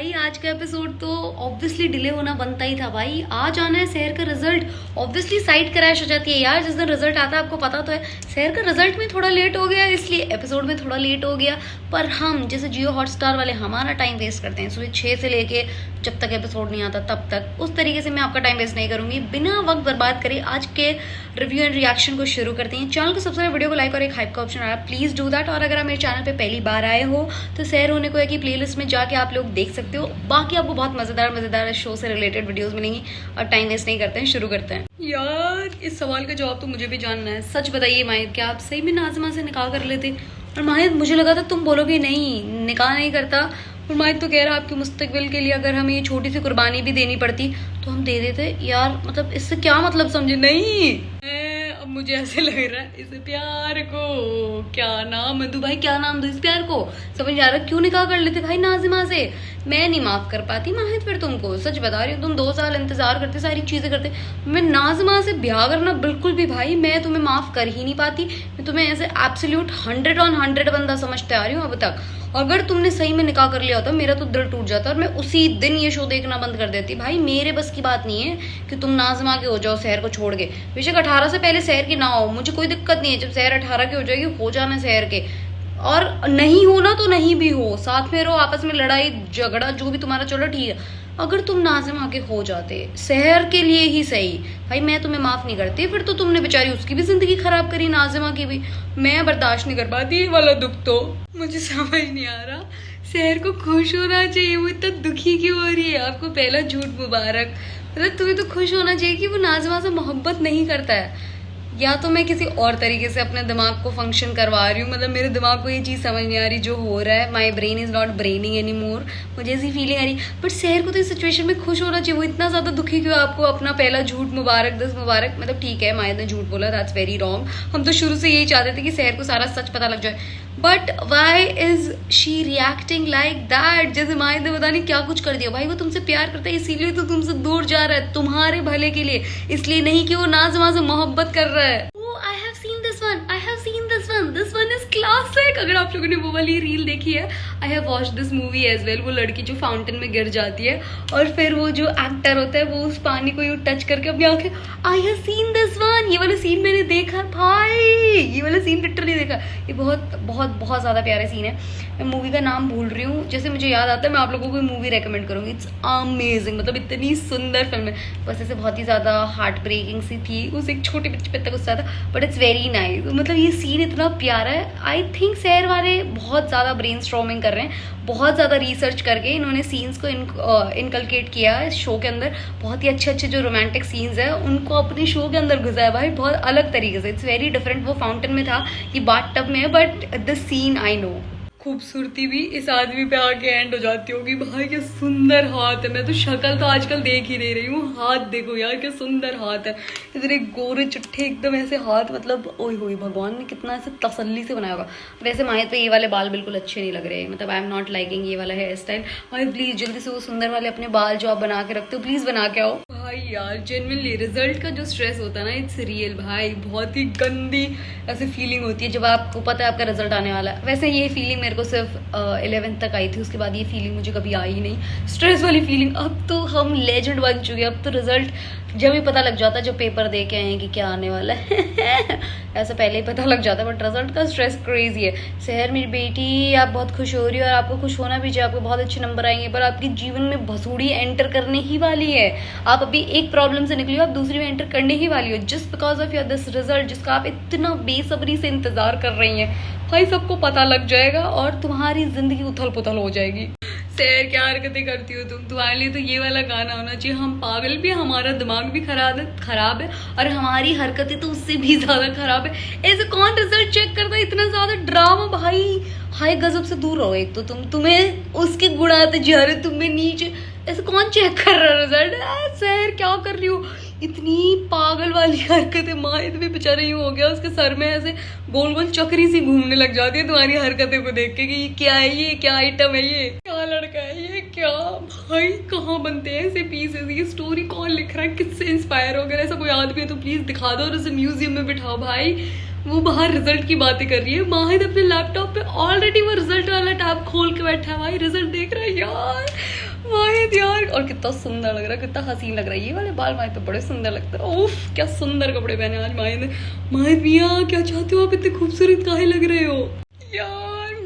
भाई आज का एपिसोड तो ऑब्वियसली डिले होना बनता ही था भाई। आज आना है शहर का रिजल्ट। ऑब्वियसली साइट क्रैश हो जाती है यार जिस दिन रिजल्ट आता है, आपको पता तो है। शहर का रिजल्ट में थोड़ा लेट हो गया, इसलिए एपिसोड में थोड़ा लेट हो गया। पर हम जैसे जियो हॉटस्टार वाले हमारा टाइम वेस्ट करते हैं सुबह 6 से लेके जब तक एपिसोड नहीं आता तब तक, उस तरीके से मैं आपका टाइम वेस्ट नहीं करूंगी। बिना वक्त बर्बाद करे आज के रिव्यू एंड रिएक्शन को शुरू करते हैं। चैनल को सबसे वीडियो को लाइक और एक हाइप का ऑप्शन आया, प्लीज डू दैट। और अगर आप मेरे चैनल पे पहली बार आए हो तो शहर होने को है कि प्लेलिस्ट में जाके आप लोग देख सकते हो। बाकी आपको बहुत मजेदार शो से रिलेटेड वीडियोस मिलेंगी। और टाइम वेस्ट नहीं करते हैं, शुरू करते हैं। यार इस सवाल का जवाब तो मुझे भी जानना है। सच बताइए माहिद, क्या आप सही में नाज़िमा से निकाह कर लेते? और माहिद मुझे लगा था तुम बोलोगे नहीं निकाह नहीं करता, और माहिद तो कह रहा आपके मुस्तकबिल के लिए अगर हमें ये छोटी सी कुर्बानी भी देनी पड़ती तो हम दे देते। यार मतलब इससे क्या मतलब समझे? नहीं अब मुझे ऐसे लग रहा है इस प्यार को क्या नाम दूं भाई, क्या नाम दूं इस प्यार को? समझ आ रहा क्यों निकाह कर लेते भाई नाज़िमा से? मैं नहीं माफ कर पाती माहिद फिर तुमको, सच बता रही हूँ। तुम 2 साल इंतजार करते, सारी चीजें करते, मैं नाज़िमा से ब्याह करना बिल्कुल भी भाई मैं तुम्हें माफ कर ही नहीं पाती। मैं तुम्हें ऐसे एब्सोल्यूट 100/100 बंदा समझते आ रही हूँ अब तक। अगर तुमने सही में निकाह कर लिया होता मेरा तो दिल टूट जाता और मैं उसी दिन ये शो देखना बंद कर देती। भाई मेरे बस की बात नहीं है कि तुम नाज़िमा के हो जाओ शहर को छोड़ के। बेशक 18 से पहले शहर की ना हो, मुझे कोई दिक्कत नहीं है। जब शहर 18 की हो जाएगी हो जाना शहर के, और नहीं होना तो नहीं भी हो, साथ में रहो, आपस में लड़ाई झगड़ा जो भी तुम्हारा चलो ठीक है। अगर तुम नाज़िमा के हो जाते शहर के लिए ही सही भाई, मैं तुम्हें माफ नहीं करती। फिर तो तुमने बेचारी उसकी भी जिंदगी खराब करी, नाज़िमा की भी। मैं बर्दाश्त नहीं कर पाती ये वाला दुख। तो मुझे समझ नहीं आ रहा, शहर को खुश होना चाहिए, वो इतना दुखी क्यों हो रही है? आपको पहला झूठ मुबारक। मतलब तुम्हें तो खुश होना चाहिए कि वो नाज़िमा से मोहब्बत नहीं करता है। या तो मैं किसी और तरीके से अपने दिमाग को फंक्शन करवा रही हूँ, मतलब मेरे दिमाग को ये चीज़ समझ नहीं आ रही जो हो रहा है। My brain is not braining any more, मुझे ऐसी फीलिंग आ रही। बट शहर को तो इस सिचुएशन में खुश होना चाहिए, वो इतना ज़्यादा दुखी क्यों? आपको अपना पहला झूठ मुबारक, 10 मुबारक। मतलब ठीक है माहिद ने झूठ बोला, दैट्स वेरी रॉन्ग। हम तो शुरू से यही चाहते थे कि शहर को सारा सच पता लग जाए। But why is she reacting like that? जैसे माहिद ने पता नहीं क्या कुछ कर दिया। भाई वो तुमसे प्यार करता है इसीलिए तो तुमसे दूर जा रहा है, तुम्हारे भले के लिए, इसलिए नहीं कि वो नाज़िमा से मोहब्बत कर रहा है। This one is classic। अगर आप लोगों ने वो वाली रील देखी है, I have watched this movie as well। वो लड़की जो फाउंटेन में गिर जाती है और फिर वो जो एक्टर होता है वो उस पानी को यूँ टच करके अपनी आंखें, I have seen this one। ये वाला सीन मैंने देखा भाई, ये वाला सीन लिटरली देखा। ये बहुत बहुत बहुत ज़्यादा प्यारा सीन है। मैं मूवी का नाम भूल रही हूँ, जैसे मुझे याद आता है मैं आप लोगों को मूवी रेकमेंड करूँगी। इट्स अमेजिंग, मतलब इतनी सुंदर फिल्म है। बस ऐसे बहुत ही ज़्यादा हार्ट ब्रेकिंग सी थी, उस एक छोटे बच्चे पे तक गुस्सा था, बट इट्स वेरी नाइस। मतलब ये सीन इतना प्यारा है। आई थिंक शहर वाले बहुत ज़्यादा ब्रेन स्टॉर्मिंग कर रहे हैं, बहुत ज़्यादा रिसर्च करके इन्होंने सीन्स को इनकलकेट किया है इस शो के अंदर। बहुत ही अच्छे जो रोमांटिक सीन्स है उनको अपने शो के अंदर घुसाया भाई, बहुत अलग तरीके से। It's very different. वो फाउंटेन में था, ये बाथ टब में है, but the scene I know. खूबसूरती भी इस आदमी पे आके एंड हो जाती होगी। भाई क्या सुंदर हाथ है, मैं तो शक्ल तो आजकल देख ही नहीं रही हूँ, हाथ देखो यार क्या सुंदर हाथ है। इतने गोरे चिट्ठे एकदम ऐसे हाथ, मतलब ओए होए भगवान ने कितना ऐसे तसल्ली से बनाया होगा। वैसे माहिद पे ये वाले बाल बिल्कुल अच्छे नहीं लग रहे, मतलब आई एम नॉट लाइकिंग ये वाला हेयर स्टाइल। भाई प्लीज जल्दी से वो सुंदर वाले अपने बाल जो आप बना के रखते हो प्लीज बना के आओ। भाई यार जेन्युइनली रिजल्ट का जो स्ट्रेस होता है ना, इट्स रियल भाई। बहुत ही गंदी ऐसी फीलिंग होती है जब आपको पता है आपका रिजल्ट आने वाला है। वैसे ये फीलिंग मेरे को सिर्फ 11th तक आई थी, उसके बाद ये फीलिंग मुझे कभी आई ही नहीं, स्ट्रेस वाली फीलिंग। अब तो हम लेजेंड बन चुके हैं, अब तो रिजल्ट जब ही पता लग जाता है जब पेपर दे के आए हैं कि क्या आने वाला है ऐसा पहले ही पता लग जाता है। बट रिजल्ट का स्ट्रेस क्रेजी है। शहर मेरी बेटी आप बहुत खुश हो रही हो और आपको खुश होना भी चाहिए, आपको बहुत अच्छे नंबर आएंगे, पर आपके जीवन में भसूड़ी एंटर करने ही वाली है। आप अभी एक प्रॉब्लम से निकली हो, आप दूसरी में एंटर करने ही वाली हो, just because of your this result जिसका आप इतना बेसब्री से इंतजार कर रही हैं। भाई सबको पता लग जाएगा और तुम्हारी जिंदगी उथल पुथल हो जाएगी। शहर क्या हरकतें करती हो तुम, तुम्हारे लिए तो ये वाला गाना होना चाहिए। हम पागल भी, हमारा दिमाग भी खराब है और हमारी हरकतें तो उससे भी ज्यादा खराब है। ऐसे कौन रिजल्ट चेक करता है? इतना ज्यादा ड्रामा भाई, हाई गजब से दूर रहो। एक तो तुम्हें उसके गुण आते जा रहे, तुम्हें नीचे ऐसे कौन चेक कर रहा है रिजल्ट? शहर क्या कर रही हो? इतनी पागल वाली हरकतें। माहिद भी बेचारा यूँ हो गया, उसके सर में ऐसे गोल गोल चक्री सी घूमने लग जाती है तुम्हारी हरकतें को देख के कि ये क्या है, ये क्या आइटम है, ये क्या लड़का है, ये क्या। भाई कहाँ बनते हैं ऐसे पीसेस? ये स्टोरी कौन लिख रहा है, किससे इंस्पायर हो? अगर ऐसा कोई आदमी है तो प्लीज दिखा दो और उसे म्यूजियम में बिठाओ। भाई वो बाहर रिजल्ट की बातें कर रही है, माहिद अपने लैपटॉप पे ऑलरेडी वो रिजल्ट वाला टैब खोल के बैठा है। भाई रिजल्ट देख रहा है यार। माहिद यार, और कितना सुंदर लग रहा है, कितना हसीन लग रहा है। ये वाले बाल माहिद पे बड़े सुंदर लगते हैं। उफ क्या सुंदर कपड़े पहने आज माहिद ने। माहिद मियाँ क्या चाहते हो आप, इतने खूबसूरत काहे लग रहे हो यार।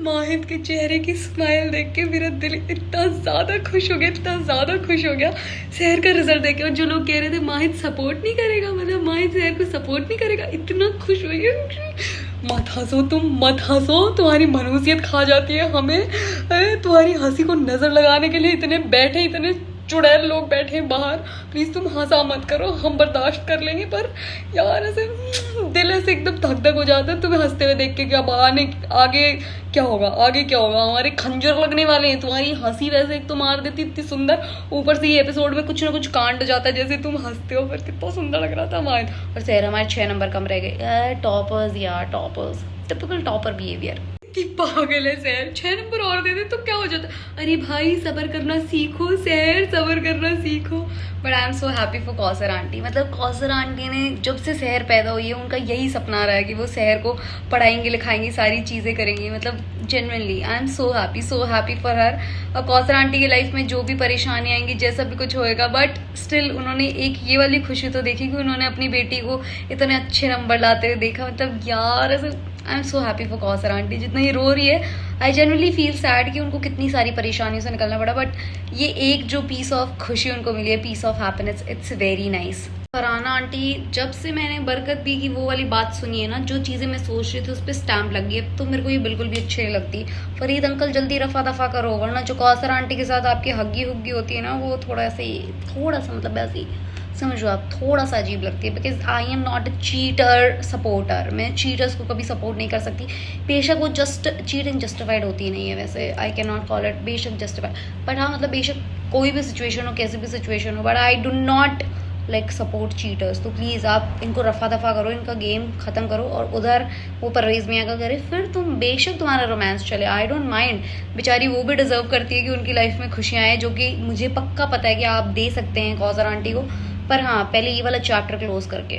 माहिद के चेहरे की स्माइल देख के मेरा दिल इतना ज़्यादा खुश हो गया, इतना ज़्यादा खुश हो गया शहर का रिजल्ट देख के। और जो लोग कह रहे थे माहिद सपोर्ट नहीं करेगा, मतलब माहिद शहर को सपोर्ट नहीं करेगा, इतना खुश हो गया। मत हंसो तुम, मत हंसो, तुम्हारी मनहूसियत खा जाती है हमें। तुम्हारी हंसी को नज़र लगाने के लिए इतने बैठे, इतने चुड़ैल लोग बैठे बाहर, प्लीज़ तुम हंसा मत करो, हम बर्दाश्त कर लेंगे। पर यार ऐसे दिल ऐसे एकदम धक धक हो जाता है तुम्हें हंसते हुए देख के। क्या आगे क्या होगा, आगे क्या होगा, हमारे खंजर लगने वाले हैं। तुम्हारी हंसी वैसे एक तो मार देती इतनी सुंदर, ऊपर से ये एपिसोड में कुछ ना कुछ कांड हो जाता है जैसे तुम हंसते हो। पर कितना सुंदर लग रहा था हमारे। और शहर हमारे 6 नंबर कम रह गए। टॉपर्स यार, टॉपर्स, टिपिकल टॉपर बिहेवियर कि पागल है सैर। 6 नंबर और दे दे तो क्या हो जाता। अरे भाई सब्र करना सीखो सैर, सब्र करना सीखो। But I am so happy for Kausar aunty. मतलब कौसर आंटी ने जब से शहर पैदा हुई है उनका यही सपना रहा है कि वो शहर को पढ़ाएंगे लिखाएंगी, सारी चीज़ें करेंगी। मतलब genuinely I am so happy for her. और कौसर आंटी की लाइफ में जो भी परेशानी आएंगी, जैसा भी कुछ होएगा, बट स्टिल उन्होंने एक ये वाली खुशी तो देखी कि उन्होंने अपनी बेटी को इतने अच्छे नंबर लाते हुए देखा। मतलब यार ऐसे I am so happy for Kausar aunty. जितना ही रो रही है आई जनरली फील सैड कि उनको कितनी सारी परेशानियों से निकलना पड़ा, बट ये एक जो पीस ऑफ खुशी उनको मिली है, piece of happiness, it's very nice. Farhana aunty, जब से मैंने बरकत दी की वो वाली बात सुनी है ना, जो चीज़ें मैं सोच रही थी उस पर स्टैम्प लग गई है, तो मेरे को ये बिल्कुल भी अच्छी नहीं लगती। फरीद अंकल जल्दी रफा दफा करो, वरना जो कौसर आंटी के साथ आपकी हग्गी हुग्गी होती है ना, वो थोड़ा सा मतलब ऐसी समझो आप, थोड़ा सा अजीब लगती है। Because I am not a cheater supporter. मैं चीटर्स को कभी सपोर्ट नहीं कर सकती। बेशक वो चीटिंग जस्टिफाइड होती नहीं है, वैसे I can not call it बेशक जस्टिफाइड, बट हाँ मतलब बेशक कोई भी सिचुएशन हो, कैसी भी सिचुएशन हो, but I do not like support cheaters. तो प्लीज़ आप इनको रफा दफा करो, इनका गेम ख़त्म करो और उधर वो परवेज़ मियाँ का करे, फिर तुम बेशक तुम्हारा रोमांस चले, आई डोंट माइंड। बेचारी वो भी डिजर्व करती है कि उनकी लाइफ में खुशियाँ आए, जो कि मुझे पक्का पता है कि आप दे सकते हैं कौसर आंटी को। पर हाँ पहले ये वाला चैप्टर क्लोज करके।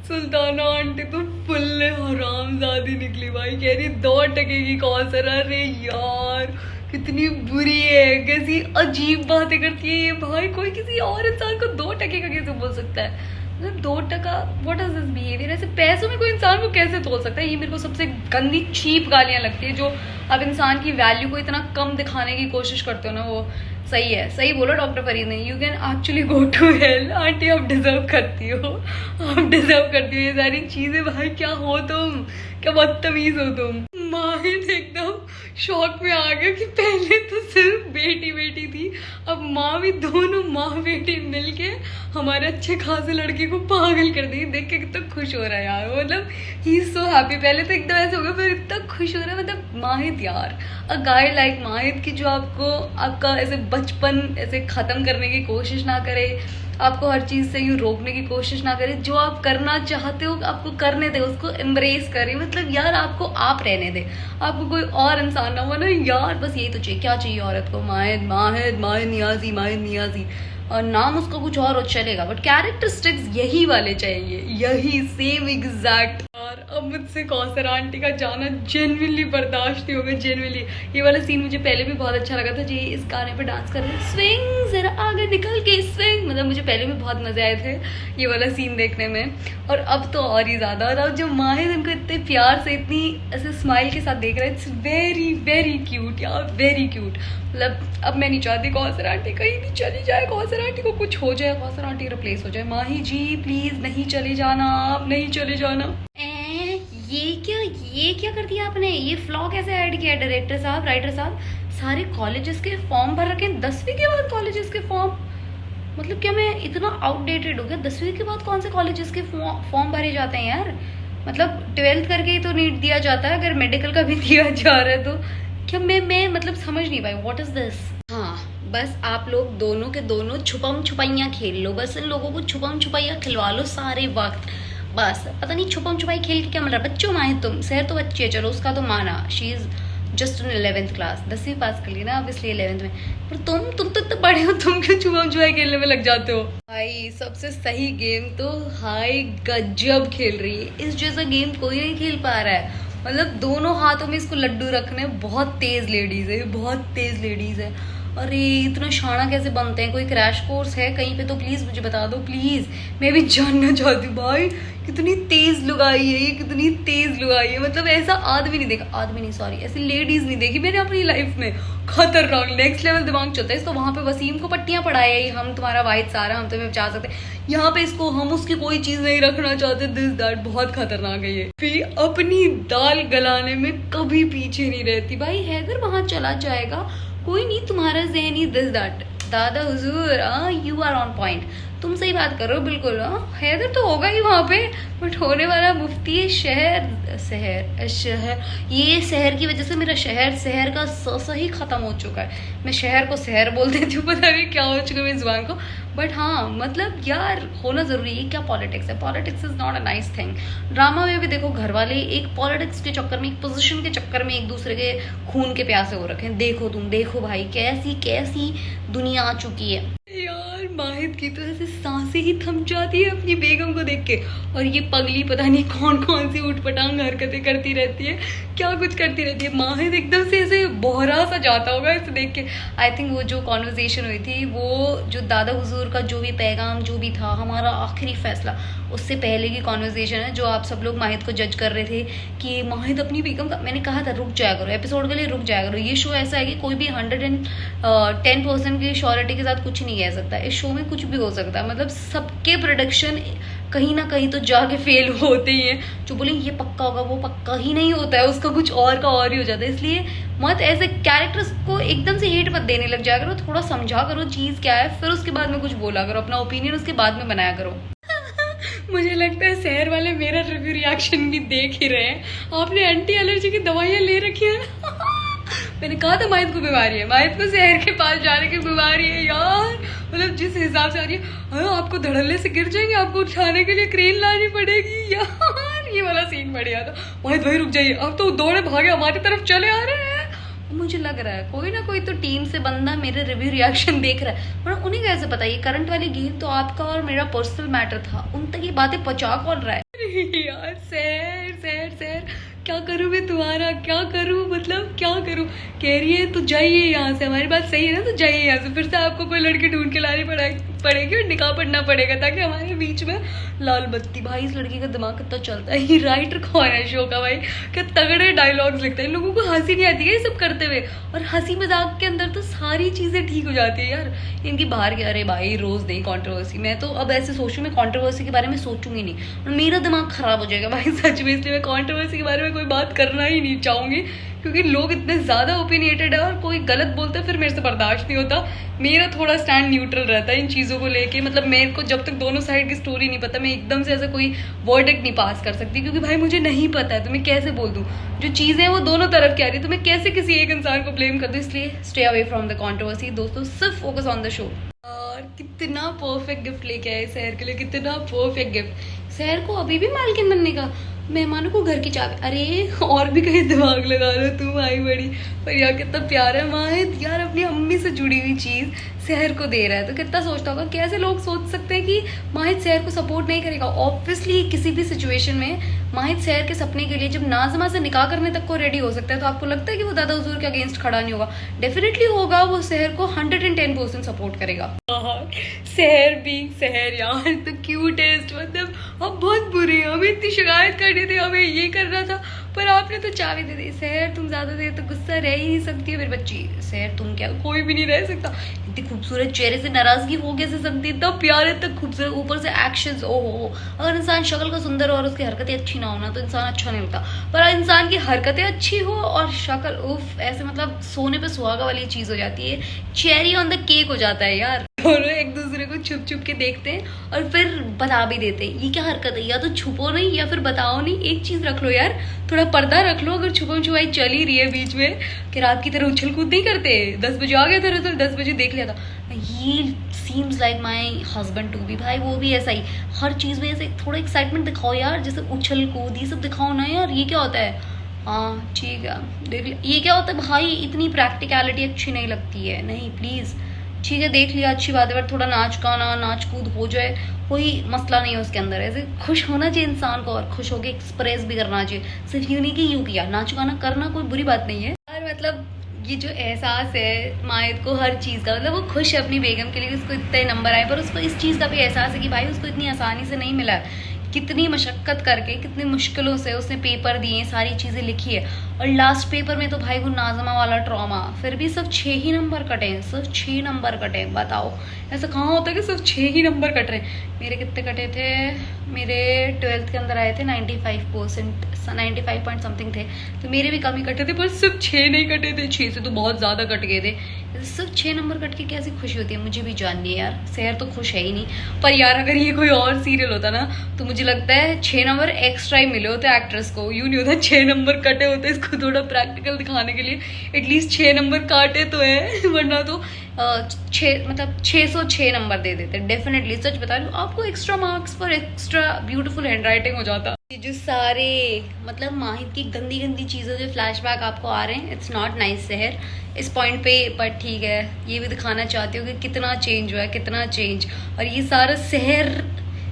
सुल्ताना आंटी तो फुल हरामजादी निकली भाई। कह रही 2 टके की कौसर। अरे यार कितनी बुरी है, कैसी अजीब बातें करती है ये भाई। कोई किसी और इंसान को 2 टके का कैसे बोल सकता है? मतलब 2 टका, व्हाट इज दिस बिहेवियर? ऐसे पैसों में कोई इंसान को कैसे तोल सकता है? ये मेरे को सबसे गंदी चीप गालियाँ लगती है, जो आप इंसान की वैल्यू को इतना कम दिखाने की कोशिश करते हो ना, वो सही है। सही बोलो डॉक्टर फरीद ने, you can actually go to hell. Aunty आप डिजर्व करती हो, आप डिजर्व करती हो ये सारी चीज़ें भाई। क्या हो तुम, क्या बदतमीज हो तुम। माहिद एकदम शौक में आ गया कि पहले तो सिर्फ बेटी बेटी थी, अब माँ भी, दोनों माँ बेटी मिलके हमारे अच्छे खासे लड़के को पागल कर दी। देख के कितना खुश हो रहा है यार, मतलब ही इज सो हैप्पी। पहले तो एकदम ऐसे हो गया, फिर इतना खुश हो रहा है। मतलब माहिद यार, अ गाय लाइक माहिद की, जो आपको आपका ऐसे बचपन ऐसे ख़त्म करने की कोशिश ना करे, आपको हर चीज़ से यूँ रोकने की कोशिश ना करे, जो आप करना चाहते हो आपको करने दे, उसको एम्ब्रेस करे। मतलब यार आपको आप रहने दे, आपको कोई और इंसान ना हो ना यार। बस यही तो चाहिए। क्या चाहिए औरत को? माहिद माहिद माहिद नियाजी, माहिद नियाजी, और नाम उसका कुछ और चलेगा, बट कैरेक्टरिस्टिक्स यही वाले चाहिए, यही सेम एग्जैक्ट। और अब मुझसे कौसर आंटी का जाना जेन्युइनली बर्दाश्त नहीं होगा, जेन्युइनली। ये वाला सीन मुझे पहले भी बहुत अच्छा लगा था, जी इस गाने पे डांस कर रहे हैं, स्विंग जरा आगे निकल के स्विंग। मतलब मुझे पहले भी बहुत मजे आए थे ये वाला सीन देखने में, और अब तो और ही ज़्यादा। और अब जो माहिद उनको इतने प्यार से, इतनी ऐसे स्माइल के साथ देख रहा है, इट्स वेरी वेरी क्यूट यार, वेरी क्यूट। मतलब अब मैं नहीं चाहती कौसर आंटी कहीं भी चली जाए, कौसर आंटी को कुछ हो जाए, कौसर आंटी रिप्लेस हो जाए। माही जी प्लीज़ नहीं चले जाना, आप नहीं चले जाना। ये क्या कर दिया आपने? ये फ्लॉ कैसे ऐड किया डायरेक्टर साहब, राइटर साहब? सारे कॉलेजेस के फॉर्म भर रखे हैं 10वीं के बाद कॉलेजेस के फॉर्म। मतलब क्या मैं इतना आउटडेटेड हो गया? 10वीं के बाद कौन से कॉलेजेस के फॉर्म भरे जाते हैं यार? मतलब 12th करके ही तो नीट दिया जाता है, अगर मेडिकल का भी दिया जा रहा है तो क्या मैं मतलब समझ नहीं पाई, व्हाट इज दिस। हाँ बस आप लोग दोनों के दोनों छुपम छुपाइयाँ खेल लो, बस इन लोगों को छुपम छुपाइयाँ खिलवा लो सारे वक्त। बस पता नहीं छुपम छुपाई खेल के क्या मतलब। बच्चों माहिद तुम, शहर तो बच्ची है, चलो उसका तो माना, she is just in 11th class, 10वीं पास कर ली ना अब, इसलिए 11th में। पर तुम तो इतने बड़े हो, तुम क्यों छुपम छुपाई खेलने में लग जाते हो? भाई सबसे सही गेम तो हाई गजब खेल रही है, इस जैसा गेम कोई नहीं खेल पा रहा है। मतलब दोनों हाथों में इसको लड्डू रखने, बहुत तेज लेडीज है, बहुत तेज लेडीज है। अरे इतना शाना कैसे बनते हैं, कोई क्रैश कोर्स है कहीं पे तो प्लीज़ मुझे बता दो प्लीज़, मैं भी जानना चाहती हूँ भाई कितनी तेज़ लुगाई है ये, कितनी तेज़ लुगाई है। मतलब ऐसा आदमी नहीं देखा, आदमी नहीं सॉरी, ऐसी लेडीज़ नहीं देखी मैंने अपनी लाइफ में। खतरनाक नेक्स्ट लेवल दिमाग चलता है इसको। वहाँ पे वसीम को पट्टियाँ पढ़ाए, हम तुम्हारा वाहिद सारा, हम तुम्हें बचा सकते हैं। यहाँ पे इसको हम उसकी कोई चीज़ नहीं रखना चाहते, दिस दैट। बहुत खतरनाक है ये। फिर अपनी दाल गलाने में कभी पीछे नहीं रहती भाई। हैदर वहाँ चला जाएगा, कोई नहीं, तुम्हारा ज़हनी दिस दैट। दादा हुजूर यू आर ऑन पॉइंट, तुम सही बात कर रहे हो बिल्कुल। हैदर तो होगा ही वहाँ पे, बट होने वाला मुफ्ती है शहर। ये शहर की वजह से मेरा शहर का सही खत्म हो चुका है। मैं शहर को शहर बोल देती हूँ, पता नहीं क्या हो चुका है मेरी जुबान को। बट हाँ मतलब यार होना ज़रूरी है। क्या पॉलिटिक्स है, politics is not a nice thing. Drama में भी देखो घर वाले एक पॉलिटिक्स के चक्कर में, एक पोजीशन के चक्कर में एक दूसरे के खून के प्यासे हो रखे हैं। देखो तुम देखो भाई कैसी कैसी दुनिया आ चुकी है यार। माहिद की तो ऐसे सांसें ही थम जाती है अपनी बेगम को देख के, और ये पगली पता नहीं कौन कौन सी उठपटांग हरकतें करती रहती है, क्या कुछ करती रहती है। माहिद एकदम से ऐसे बोहरा सा जाता होगा इसे देख के। आई थिंक वो जो कॉन्वर्जेशन हुई थी, वो जो दादा हुजूर का जो भी पैगाम जो भी था, हमारा आखिरी फैसला, उससे पहले की कॉन्वर्जेशन है जो आप सब लोग माहिद को जज कर रहे थे कि माहिद अपनी बेगम का। मैंने कहा था रुक जाया करो, एपिसोड के लिए रुक जाया करो। ये शो ऐसा है कि कोई भी 110% की श्योरिटी के साथ कुछ नहीं कह सकता। इस शो में कुछ भी हो सकता है, मतलब सबके प्रोडक्शन कहीं ना कहीं तो जाके फेल होते ही हैं। जो बोले ये पक्का होगा, वो पक्का ही नहीं होता है, उसका कुछ और का और ही हो जाता है। इसलिए मत ऐसे कैरेक्टर्स को एकदम से हेट मत देने लग जाया करो, थोड़ा समझा करो चीज़ क्या है, फिर उसके बाद में कुछ बोला करो, अपना ओपिनियन उसके बाद में बनाया करो। मुझे लगता है शहर वाले मेरा रिव्यू रिएक्शन भी देख ही रहे हैं। आपने एंटी एलर्जी की दवाइयाँ ले रखी है मैंने कहा था माहिद को बीमारी है, माहिद को शहर के पास जाने की बीमारी है यार। मतलब जिस हिसाब से आ रही है, आपको धड़ल्ले से गिर जाएंगे, आपको उठाने के लिए क्रेन लानी पड़ेगी यार। ये वाला सीन बढ़िया था। माहिद भाई रुक जाइए, अब तो दौड़े भागे हमारी तरफ चले आ रहे हैं। मुझे लग रहा है कोई ना कोई तो टीम से बंदा मेरे रिव्यू रिएक्शन देख रहा है, पर उन्हें कैसे पता ये करंट वाली गेम तो आपका और मेरा पर्सनल मैटर था, उन तक ये बातें पहुंचा कौन रहा है यार। सैर क्या करूँ मैं तुम्हारा, क्या करूँ, मतलब क्या करूँ। कह रही है तो जाइए यहाँ से, हमारी बात सही है ना, तो जाइए यहाँ से। फिर से आपको कोई लड़की ढूंढ के लानी पड़ेगी और निकाह पढ़ना पड़ेगा ताकि हमारे बीच में लाल बत्ती। भाई इस लड़की का दिमाग कितना चलता है। ये राइटर कौन है शो का भाई, क्या तगड़े डायलॉग्स लिखता है। लोगों को हंसी नहीं आती है ये सब करते हुए, और हंसी मजाक के अंदर तो सारी चीज़ें ठीक हो जाती है यार। इनकी बाहर के अरे भाई रोज़ नहीं कॉन्ट्रोवर्सी, मैं तो अब ऐसे सोचूं, मैं कॉन्ट्रोवर्सी के बारे में सोचूंगी नहीं और मेरा दिमाग खराब हो जाएगा भाई सच में। इसलिए मैं कॉन्ट्रोवर्सी के बारे में कोई बात करना ही नहीं चाहूँगी, क्योंकि लोग इतने ज़्यादा ओपिनियटेड है और कोई गलत बोलता है फिर मेरे से बर्दाश्त नहीं होता। मेरा थोड़ा स्टैंड न्यूट्रल रहता है इन चीज़ों को लेके। मतलब मेरे को जब तक दोनों साइड की स्टोरी नहीं पता, मैं एकदम से ऐसा कोई वर्डिक्ट नहीं पास कर सकती, क्योंकि भाई मुझे नहीं पता है तो मैं कैसे बोल दूँ। जो चीज़ें हैं वो दोनों तरफ की आ रही है, तो मैं कैसे किसी एक इंसान को ब्लेम कर दूँ। इसलिए stay away from the controversy दोस्तों, सिर्फ फोकस ऑन द शो। और कितना परफेक्ट गिफ्ट लेके आए शहर के लिए, कितना परफेक्ट गिफ्ट। शहर को अभी भी मालकिन बनने का, मेहमानों को घर की चाबी, अरे और भी कहीं दिमाग लगा लो तुम आई बड़ी। पर यार कितना प्यार है माहिद यार, अपनी अम्मी से जुड़ी हुई चीज़ शहर को दे रहा है, तो कितना सोचता होगा। कैसे लोग सोच सकते हैं कि माहिद शहर को सपोर्ट नहीं करेगा। ऑब्वियसली किसी भी सिचुएशन में माहिद शहर के सपने के लिए जब नाज़मा से निकाह करने तक को रेडी हो सकता है, तो आपको लगता है कि वो दादा हुजूर के अगेंस्ट खड़ा नहीं होगा? डेफिनेटली होगा, वो शहर को 110% सपोर्ट करेगा। शहर भी शहर यार तो क्यूटेस्ट, मतलब हम बहुत बुरे हैं, हमें इतनी शिकायत करनी थी, हमें ये करना था, पर आपने तो चाबी दे दी। शहर तुम ज्यादा देर तो गुस्सा रह ही नहीं सकती है मेरी बच्ची। शहर तुम क्या, कोई भी नहीं रह सकता। इतनी खूबसूरत चेहरे से नाराजगी हो कैसे सकती, इतना प्यार, इतना खूबसूरत, ऊपर से एक्शंस, ओहो। अगर इंसान शक्ल का सुंदर हो और उसकी हरकतें अच्छी ना हो ना, तो इंसान अच्छा नहीं लगता। पर इंसान की हरकतें अच्छी हो और शक्ल उफ, ऐसे मतलब सोने पे सुहागा वाली चीज हो जाती है, चेरी ऑन द केक हो जाता है यार। दोनों एक दूसरे को छुप छुप के देखते हैं और फिर बता भी देते हैं ये क्या हरकत है, या तो छुपो नहीं या फिर बताओ नहीं। एक चीज रख लो यार, थोड़ा पर्दा रख लो। अगर छुपम छुपाई चल ही रही है बीच में कि रात की तरह उछल कूद नहीं करते, 10 बजे आ गया था रिजल्ट, 10 बजे देख लिया था। ये seems like my husband to be, भाई वो भी ऐसा ही, हर चीज में ऐसे थोड़ा एक्साइटमेंट दिखाओ यार, जैसे उछल कूद ये सब दिखाओ ना यार। ये क्या होता है, हाँ ठीक है देख लिया, ये क्या होता है भाई, इतनी प्रैक्टिकलिटी अच्छी नहीं लगती है। नहीं प्लीज, ठीक है देख लिया अच्छी बात है, पर थोड़ा नाच गाना नाच कूद हो जाए, कोई मसला नहीं है उसके अंदर। ऐसे खुश होना चाहिए इंसान को, और खुश होकर एक्सप्रेस भी करना चाहिए। सिर्फ यूं नहीं कि यूं किया, नाच गाना करना कोई बुरी बात नहीं है यार। मतलब ये जो एहसास है माहिद को हर चीज़ का, मतलब वो खुश है अपनी बेगम के लिए उसको इतने नंबर आए, पर उसको इस चीज़ का भी एहसास है कि भाई उसको इतनी आसानी से नहीं मिला, कितनी मशक्क़त करके कितनी मुश्किलों से उसने पेपर दिए, सारी चीज़ें लिखी है, और लास्ट पेपर में तो भाई वो नाज़मा वाला ट्रॉमा, फिर भी सिर्फ 6 ही नंबर कटे हैं, सिर्फ 6 नंबर कटे हैं। बताओ ऐसा कहाँ होता है कि सिर्फ 6 ही नंबर कट रहे हैं। मेरे कितने कटे थे, मेरे 12th के अंदर आए थे 95%, 95 पॉइंट समथिंग थे, तो मेरे भी कम ही कटे थे, पर सिर्फ 6 नहीं कटे थे, 6 से तो बहुत ज़्यादा कट गए थे। सिर्फ 6 नंबर कट के कैसी खुशी होती है मुझे भी जाननी है यार। सहर तो खुश है ही नहीं, पर यार अगर ये कोई और सीरियल होता ना तो मुझे लगता है 6 नंबर एक्स्ट्रा ही मिले होते एक्ट्रेस को, यूँ नहीं होता 6 नंबर कटे होते, इसको थोड़ा प्रैक्टिकल दिखाने के लिए एटलीस्ट 6 नंबर काटे तो है, वरना तो 606 नंबर दे देते डेफिनेटली। सच बता रही हूँ आपको, extra marks for extra beautiful handwriting हो जाता। ये जो सारे मतलब माहिद की गंदी गंदी चीज़ों जो फ्लैशबैक आपको आ रहे हैं, इट्स नॉट नाइस सहर इस पॉइंट पे, पर ठीक है ये भी दिखाना चाहती हूँ कि कितना चेंज हुआ है, कितना चेंज। और ये सारा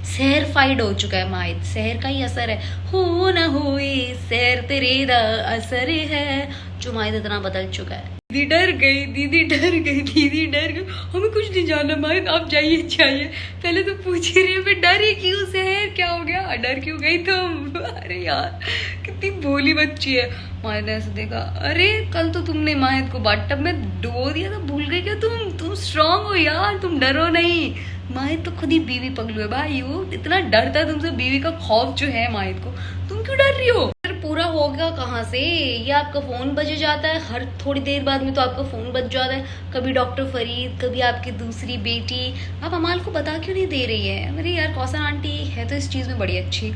सहर फाइड हो चुका है माहिद, सहर का ही असर है, हो ना हो सहर तेरे दा असर है, जो माहिद इतना बदल चुका है। दीदी डर गई, दीदी डर गई, दीदी डर गई, हमें कुछ नहीं जानना माहिद, आप जाइए जाइए। पहले तो पूछ ही रही है डर ही क्यों सहर, क्या हो गया, डर क्यों गई तुम? अरे यार कितनी भोली बच्ची है। माहिद ने ऐसे देखा, अरे कल तो तुमने माहिद को बाथटब में डुबो दिया था, भूल गई क्या तुम स्ट्रांग हो यार, तुम डरो नहीं। माहिद तो खुद ही बीवी पगलू है भाई, वो इतना डरता है तुमसे, बीवी का खौफ जो है माहिद को, तुम क्यों डर रही हो? पूरा हो गया कहाँ से, ये आपका फ़ोन बजे जाता है, हर थोड़ी देर बाद में तो आपका फ़ोन बज जाता है, कभी डॉक्टर फरीद, कभी आपकी दूसरी बेटी। आप अमाल को बता क्यों नहीं दे रही है? अरे यार कौसर आंटी है तो इस चीज़ में बड़ी अच्छी,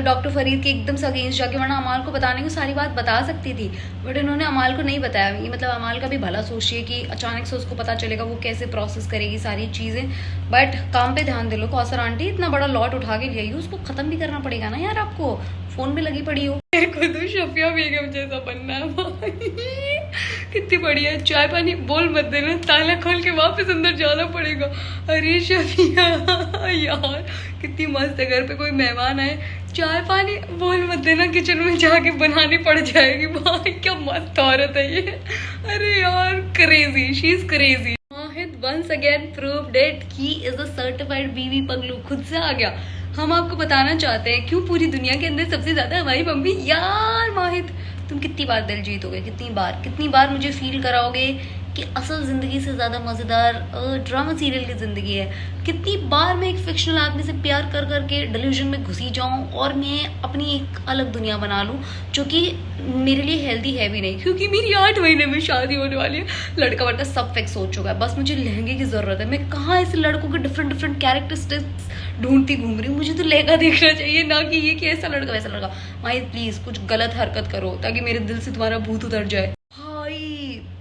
डॉक्टर फरीद के एकदम से अगेंस्ट जाके, वरना अमाल को बताने को सारी बात बता सकती थी, बट इन्होंने अमाल को नहीं बताया। ये मतलब अमाल का भी भला सोचिए कि अचानक से उसको पता चलेगा, वो कैसे प्रोसेस करेगी सारी चीज़ें। बट काम पे ध्यान दे लो कौसर आंटी, इतना बड़ा लॉट उठा के लिए उसको ख़त्म भी करना पड़ेगा ना यार, आपको फ़ोन में लगी पड़ी हो। मेरे को तो शफिया बेगम जैसा बनना है भाई, कितनी बढ़िया है। चाय पानी बोल मत देना, ताला खोल के वापस अंदर जाना पड़ेगा। अरे शफिया यार कितनी मस्त है, घर पे कोई मेहमान आए चाय पानी बोल मत देना, किचन में जाके बनानी पड़ जाएगी। भाई क्या मस्त औरत है ये, अरे यार crazy, she is crazy. Mahid once again proved it, he is a certified बीवी पगलू, खुद से आ गया। हम आपको बताना चाहते हैं क्यों पूरी दुनिया के अंदर सबसे ज्यादा हमारी मम्मी। यार माहिद तुम कितनी बार दिल जीतोगे, कितनी बार मुझे फील कराओगे कि असल ज़िंदगी से ज़्यादा मज़ेदार ड्रामा सीरियल की ज़िंदगी है। कितनी बार मैं एक फिक्शनल आदमी से प्यार कर करके डिल्यूजन में घुसी जाऊँ और मैं अपनी एक अलग दुनिया बना लूँ, जो कि मेरे लिए हेल्दी है भी नहीं, क्योंकि मेरी 8 महीने में शादी होने वाली है। लड़का वड़का सब फिक्स हो चुका है, बस मुझे लहंगे की ज़रूरत है। मैं कहाँ ऐसे लड़कों के डिफरेंट कैरेक्टरिस्टिक्स ढूंढती घूम रही हूँ, मुझे तो लहंगा देखना चाहिए, ना कि ये कि ऐसा लड़का वैसा लड़का। माहिद प्लीज़ कुछ गलत हरकत करो ताकि मेरे दिल से तुम्हारा भूत उतर जाए।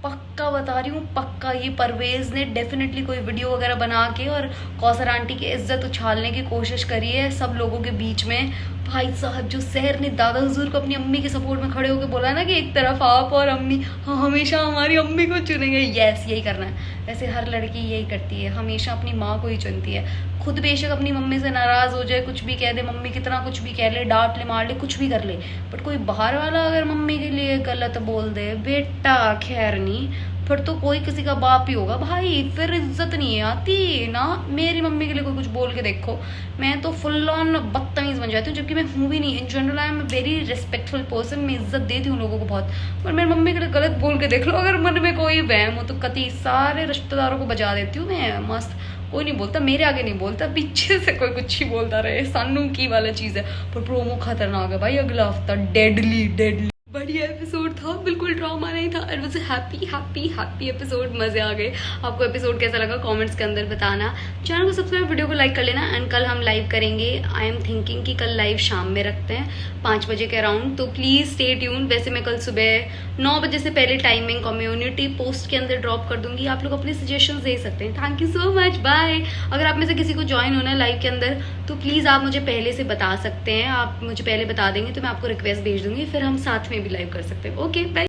पक्का बता रही हूँ, पक्का ये परवेज ने डेफिनेटली कोई वीडियो वगैरह बना के और कौसर आंटी की इज्जत उछालने की कोशिश करी है सब लोगों के बीच में। भाई साहब जो सहर ने दादा हुजूर को अपनी अम्मी के सपोर्ट में खड़े होकर बोला ना कि एक तरफ आप और अम्मी, हाँ हमेशा हमारी अम्मी को चुनेंगे। यस यही करना है, वैसे हर लड़की यही करती है, हमेशा अपनी माँ को ही चुनती है। खुद बेशक अपनी मम्मी से नाराज़ हो जाए, कुछ भी कह दे मम्मी, कितना कुछ भी कह ले, डांट ले, मार ले, कुछ भी कर ले, बट कोई बाहर वाला अगर मम्मी के लिए गलत बोल दे बेटा खैर नहीं, फिर तो कोई किसी का बाप ही होगा भाई, फिर इज्जत नहीं आती ना। मेरी मम्मी के लिए कोई कुछ बोल के देखो, मैं तो फुल ऑन बदतमीज़ बन जाती हूँ, जबकि मैं हूँ भी नहीं। In general I am very respectful person, मैं इज्जत देती हूँ लोगों को बहुत, पर मेरी मम्मी के लिए गलत बोल के देख लो, अगर मन में कोई वहम हो तो कति सारे रिश्तेदारों को बजा देती हूँ मैं मस्त। कोई नहीं बोलता, मेरे आगे नहीं बोलता, पीछे से कोई कुछ ही बोलता रहे, सानू की वाला चीज़ है। पर प्रोमो खतरनाक है भाई, अगला हफ्ता डेडली बढ़िया एपिसोड था, बिल्कुल ड्रामा नहीं था। इट वाज हैप्पी एपिसोड, मजे आ गए। आपको एपिसोड कैसा लगा कमेंट्स के अंदर बताना, चैनल को सब्सक्राइब, वीडियो को लाइक कर लेना। एंड कल हम लाइव करेंगे, आई एम थिंकिंग कि कल लाइव शाम में रखते हैं 5 बजे के अराउंड, तो प्लीज़ स्टे ट्यून। वैसे मैं कल सुबह 9 बजे से पहले टाइमिंग कम्युनिटी पोस्ट के अंदर ड्रॉप कर दूंगी, आप लोग अपने सजेशन दे सकते हैं। Thank you so much, bye. अगर आप में से किसी को ज्वाइन होना है लाइव के अंदर तो प्लीज़ आप मुझे पहले से बता सकते हैं, आप मुझे पहले बता देंगे तो मैं आपको रिक्वेस्ट भेज दूंगी, फिर हम साथ में भी लाइव कर सकते हैं। Okay bye.